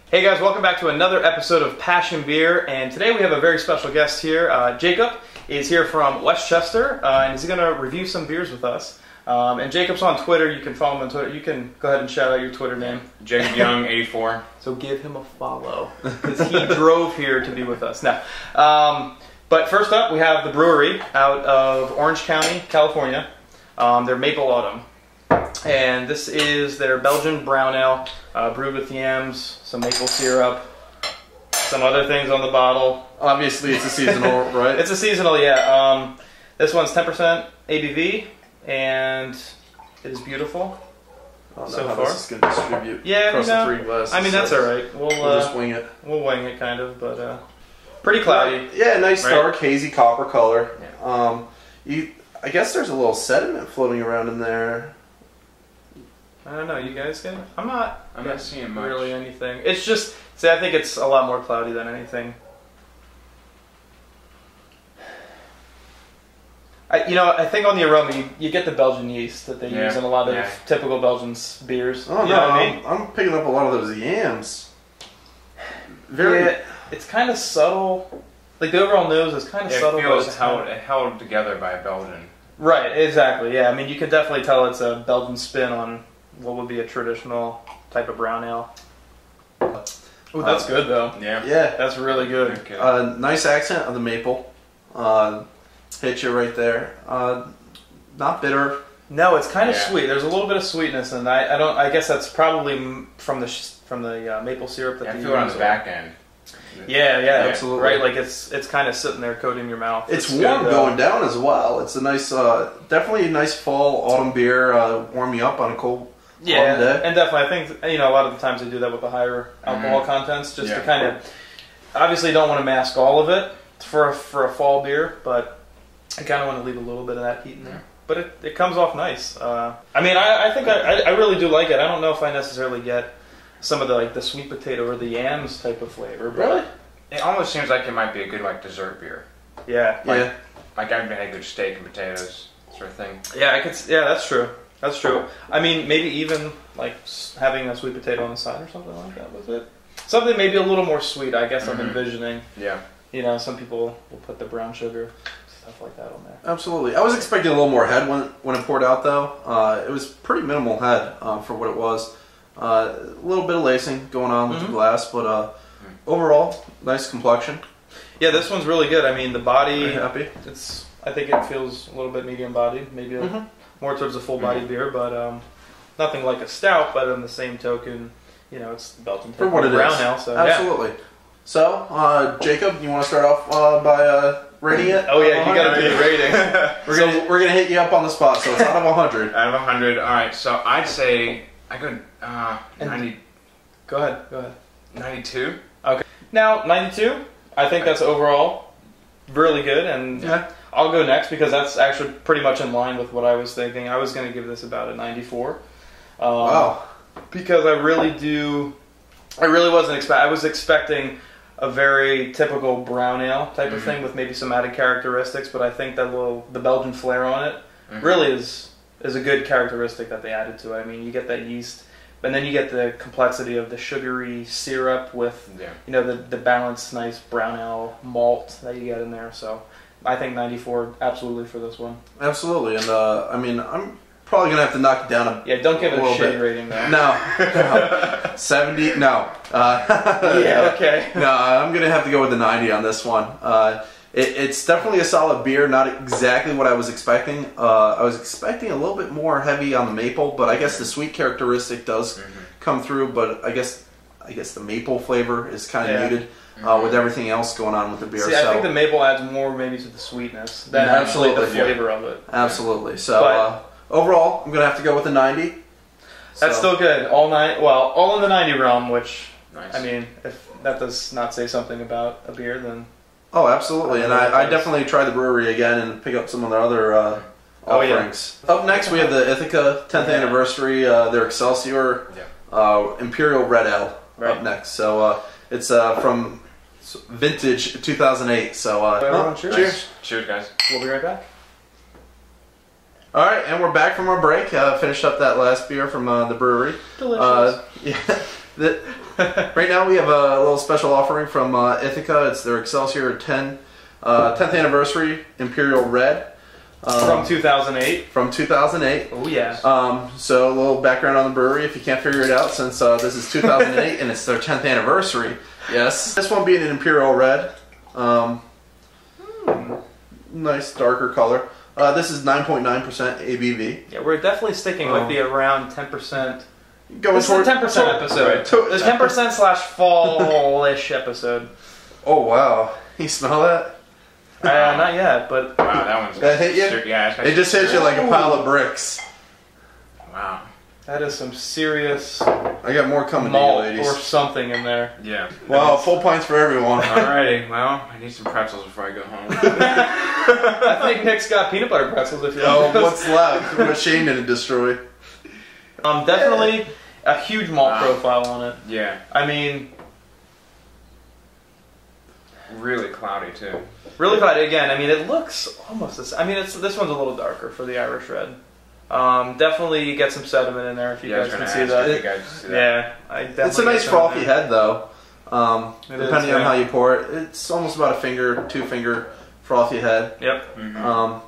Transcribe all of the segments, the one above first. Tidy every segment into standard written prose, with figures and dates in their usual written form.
Hey guys, welcome back to another episode of Passion Beer, and today we have a very special guest here. Jacob is here from Westchester, and he's going to review some beers with us. And Jacob's on Twitter. You can follow him on Twitter. You can go ahead and shout out your Twitter name. Jacob Young 84. So give him a follow, because he drove here to be with us. Now, but first up, we have the Bruery out of Orange County, California. They're Maple Autumn. And this is their Belgian brown ale, brewed with yams, some maple syrup, some other things on the bottle. Obviously, it's a seasonal, right? It's a seasonal, yeah. This one's 10% ABV, and it is beautiful. I don't know so how far. this is going to distribute across the 3 glasses. I mean, that's all right. We'll just wing it. We'll wing it, kind of, but pretty cloudy. Yeah, nice right? dark, hazy copper color. Yeah. I guess there's a little sediment floating around in there. I don't know, you guys get it? I'm not seeing much. Really anything. It's just, see, I think it's a lot more cloudy than anything. I think on the aroma, you get the Belgian yeast that they use in a lot of typical Belgian beers. Oh, you know what I mean? I'm picking up a lot of those yams. It's kind of subtle. Like, the overall nose is kind of subtle. It feels held together by a Belgian. Right, exactly, yeah. I mean, you can definitely tell it's a Belgian spin on what would be a traditional type of brown ale. Oh, that's good, though. Yeah. That's really good. Okay. Nice accent on the maple. Hit you right there. Not bitter. No, it's kind of sweet. There's a little bit of sweetness, and I guess that's probably from the maple syrup that I they feel it on use. the back end. Yeah, absolutely. Right, like it's kind of sitting there coating your mouth. It's warm going down as well. It's a nice, definitely a nice fall autumn beer. Warm you up on a cold autumn day. And definitely, I think a lot of the times they do that with the higher alcohol contents, just to kind of obviously don't want to mask all of it for a fall beer, but I kind of want to leave a little bit of that heat in there. But it comes off nice. I mean, I think I really do like it. I don't know if I necessarily get some of the sweet potato or the yams type of flavor. But Really? It almost seems like it might be a good dessert beer. Yeah. Like I've had good steak and potatoes sort of thing. Yeah, that's true. That's true. I mean, maybe even having a sweet potato on the side or something like that with it. Something maybe a little more sweet, I guess I'm envisioning. Yeah. Some people will put the brown sugar, stuff like that on there. Absolutely. I was expecting a little more head when it poured out, though. It was pretty minimal head for what it was. A little bit of lacing going on with the glass, but overall, nice complexion. Yeah, this one's really good. I mean, the body, Very happy. I think it feels a little bit medium bodied, maybe more towards a full body beer, but nothing like a stout. But on the same token, it's Belgian For what it brown is. ale. So, absolutely. So, Jacob, you want to start off by rating it? Oh yeah, you got to do the rating. We're gonna hit you up on the spot. So it's out of 100. Out of 100. All right. So I'd say I could 90. Go ahead. 92. Okay. Now 92. I think that's overall really good, and I'll go next because that's actually pretty much in line with what I was thinking. I was going to give this about a 94. Wow. Because I really wasn't expecting. I was expecting a very typical brown ale type of thing with maybe some added characteristics, but I think that the Belgian flair on it really is a good characteristic that they added to it. I mean, you get that yeast, and then you get the complexity of the sugary syrup with the balanced, nice brown ale malt that you get in there. So I think 94 absolutely for this one. Absolutely, and I mean, I'm probably gonna have to knock it down don't give it a shitty bit. rating though. No. 70. No. Yeah. Okay. No, I'm gonna have to go with the 90 on this one. It's definitely a solid beer. Not exactly what I was expecting. I was expecting a little bit more heavy on the maple, but I guess the sweet characteristic does come through. But I guess the maple flavor is kind of muted with everything else going on with the beer. See, I think the maple adds more maybe to the sweetness than actually the flavor of it. Absolutely. So overall, I'm gonna have to go with the 90. That's still good. All in the 90 realm. Which I mean, if that does not say something about a beer, then. Oh, absolutely, and I definitely try the Bruery again and pick up some of their other offerings. Up next, we have the Ithaca 10th anniversary, their Excelsior Imperial Red Ale up next. So it's from vintage 2008. So cheers. Cheers, guys. We'll be right back. All right, and we're back from our break. Finished up that last beer from the Bruery. Delicious. Right now we have a little special offering from Ithaca. It's their Excelsior 10, 10th anniversary Imperial Red. From 2008. From 2008. Oh, yeah. So a little background on the brewery, if you can't figure it out, since this is 2008 and it's their 10th anniversary. Yes. This one being an Imperial Red. Nice darker color. This is 9.9% ABV. Yeah, we're definitely sticking with the around 10%. This is a 10% episode. Right, the 10% slash fall-ish episode. Oh, wow. You smell that? Not yet, but... Wow, that one's... That hit you? Yeah, it just hit you like a pile of bricks. Wow. That is some serious I got more coming to you, malt ladies. or something in there. Yeah. Well, full points for everyone. Alrighty, well, I need some pretzels before I go home. I think Nick's got peanut butter pretzels if you Oh, want those. what's left? What Shane didn't destroy. Definitely a huge malt profile on it. Yeah. I mean... Really cloudy, too. Really cloudy again. I mean, it looks almost this. I mean, this one's a little darker for the Irish Red. Definitely get some sediment in there if you guys can see that. Yeah, I definitely. It's a nice frothy head, though. Depending on how you pour it, it's almost about a finger, 2-finger frothy head. Yep. Mm-hmm.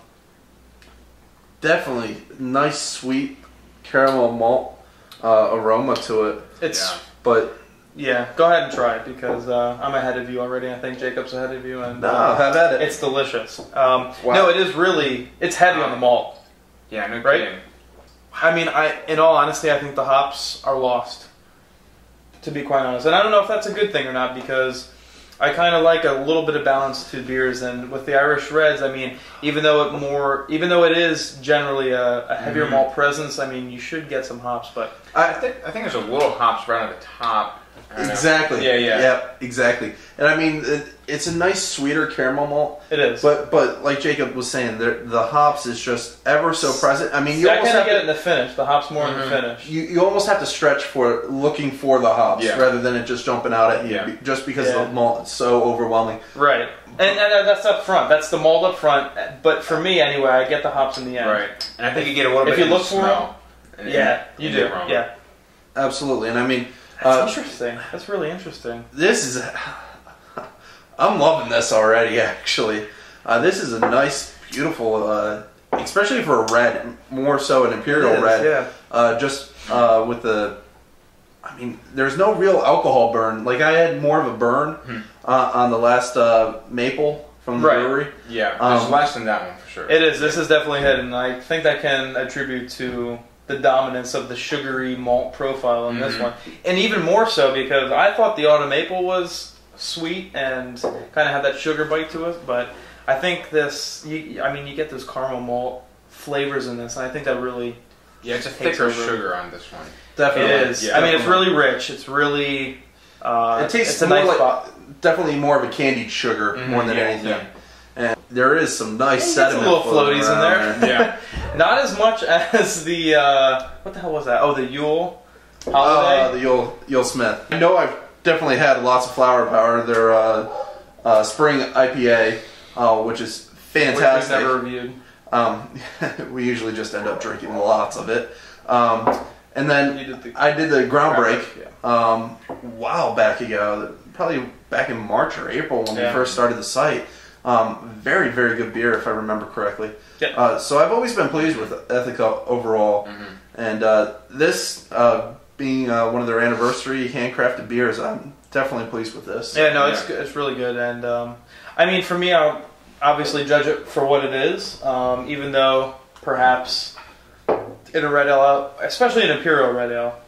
Definitely nice, sweet caramel malt aroma to it. But. Yeah, go ahead and try it because I'm ahead of you already. I think Jacob's ahead of you, and have at it. It's delicious. Wow. No, it is really. It's heavy on the malt. Yeah, no right? kidding. I mean, in all honesty, I think the hops are lost. To be quite honest, and I don't know if that's a good thing or not because I kind of like a little bit of balance to beers, and with the Irish Reds, I mean, even though it is generally a heavier malt presence, I mean, you should get some hops, but I think there's a little hops right at the top. Exactly. Yeah, exactly. And I mean, it's a nice, sweeter caramel malt. It is. But like Jacob was saying, the hops is just ever so present. I mean, you I almost kind have of get to, it in the finish. The hops more in the finish. You almost have to stretch for looking for the hops rather than it just jumping out at you just because the malt is so overwhelming. Right. And that's up front. That's the malt up front. But for me, anyway, I get the hops in the end. Right. And I think you get a little bit if you of look the for smell. them. You do. Yeah. Absolutely. And I mean... That's interesting. That's really interesting. This is... I'm loving this already, actually. This is a nice, beautiful... especially for a red, more so an Imperial Red. Yeah. Just with the... I mean, there's no real alcohol burn. Like, I had more of a burn on the last maple from the brewery. Yeah, there's less than that one for sure. It is. This is definitely hidden. I think that can attribute to the dominance of the sugary malt profile in this one. And even more so because I thought the autumn maple was sweet and kind of had that sugar bite to it, but I think this, you get those caramel malt flavors in this, and I think that really it's a thicker sugar on this one. Definitely. It is. Yeah, I mean, it's really rich. It's really... it tastes more definitely more of a candied sugar more than anything. Yeah. And there is some nice sediment. Some little floaties in there. Yeah. Not as much as the, what the hell was that? Oh, the Yule Holiday? The Yule Smith. I know I've definitely had lots of Flower Power. Their spring IPA, which is fantastic. Which we've never reviewed. We usually just end up drinking lots of it. And then I did the Ground Break a while back ago, probably back in March or April when we first started the site. Very, very good beer, if I remember correctly. Yeah. So I've always been pleased with Ithaca overall. And this being one of their anniversary handcrafted beers, I'm definitely pleased with this. Yeah, no, it's really good. And I mean, for me, I'll obviously judge it for what it is, even though perhaps in a red ale, especially an Imperial red ale,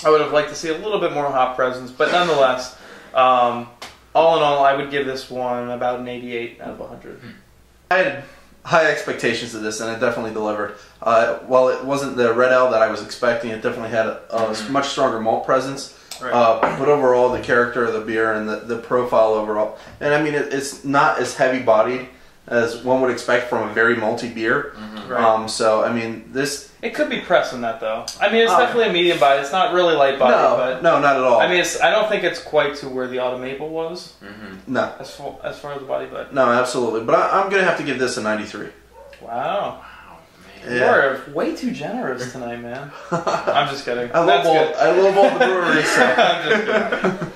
I would have liked to see a little bit more hop presence. But nonetheless, all in all, I would give this one about an 88 out of 100. I had high expectations of this, and it definitely delivered. While it wasn't the red ale that I was expecting, it definitely had a much stronger malt presence. Right. But overall, the character of the beer and the profile overall, and I mean, it's not as heavy-bodied as one would expect from a very malty beer. Right. So, I mean, this... It could be pressing that, though. I mean, it's definitely a medium body. It's not really light body. No, not at all. I mean, I don't think it's quite to where the autumn maple was. No. As far as the body, but... No, absolutely. But I'm going to have to give this a 93. Wow. You are way too generous tonight, man. I'm just kidding. I love all the breweries. So. I'm just kidding.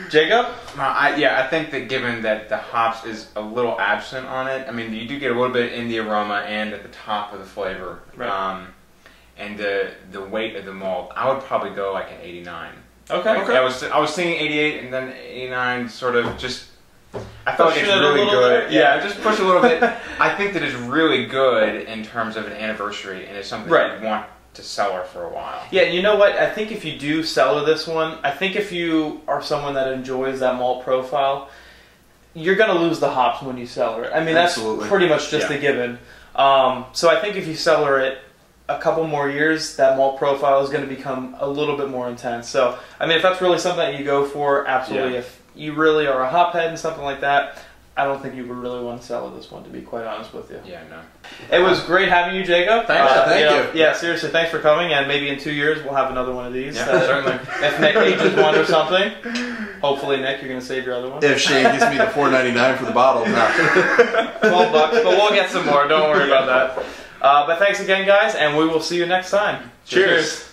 Jacob? I think that given that the hops is a little absent on it, I mean, you do get a little bit in the aroma and at the top of the flavor. Right. And the weight of the malt, I would probably go like an 89. Okay. I was thinking 88 and then 89 sort of just... I felt like it's Pushing it a really little good. bit? Yeah, just push a little bit. I think that it's really good in terms of an anniversary, and it's something that you want to cellar for a while. Yeah, you know what? I think if you do cellar this one, I think if you are someone that enjoys that malt profile, you're going to lose the hops when you cellar it. I mean, that's pretty much just a given. So I think if you cellar it a couple more years, that malt profile is going to become a little bit more intense. So, I mean, if that's really something that you go for, absolutely. Yeah. If you really are a hophead and something like that, I don't think you would really want to cellar this one, to be quite honest with you. Yeah, no. It was great having you, Jacob. Thank you. Yeah, seriously, thanks for coming, and maybe in 2 years we'll have another one of these. Yeah, certainly. If Nick ages one or something, hopefully, Nick, you're going to save your other one. If Shane gives me the $4.99 for the bottle, no. $12, but we'll get some more. Don't worry about that. But thanks again, guys, and we will see you next time. Cheers.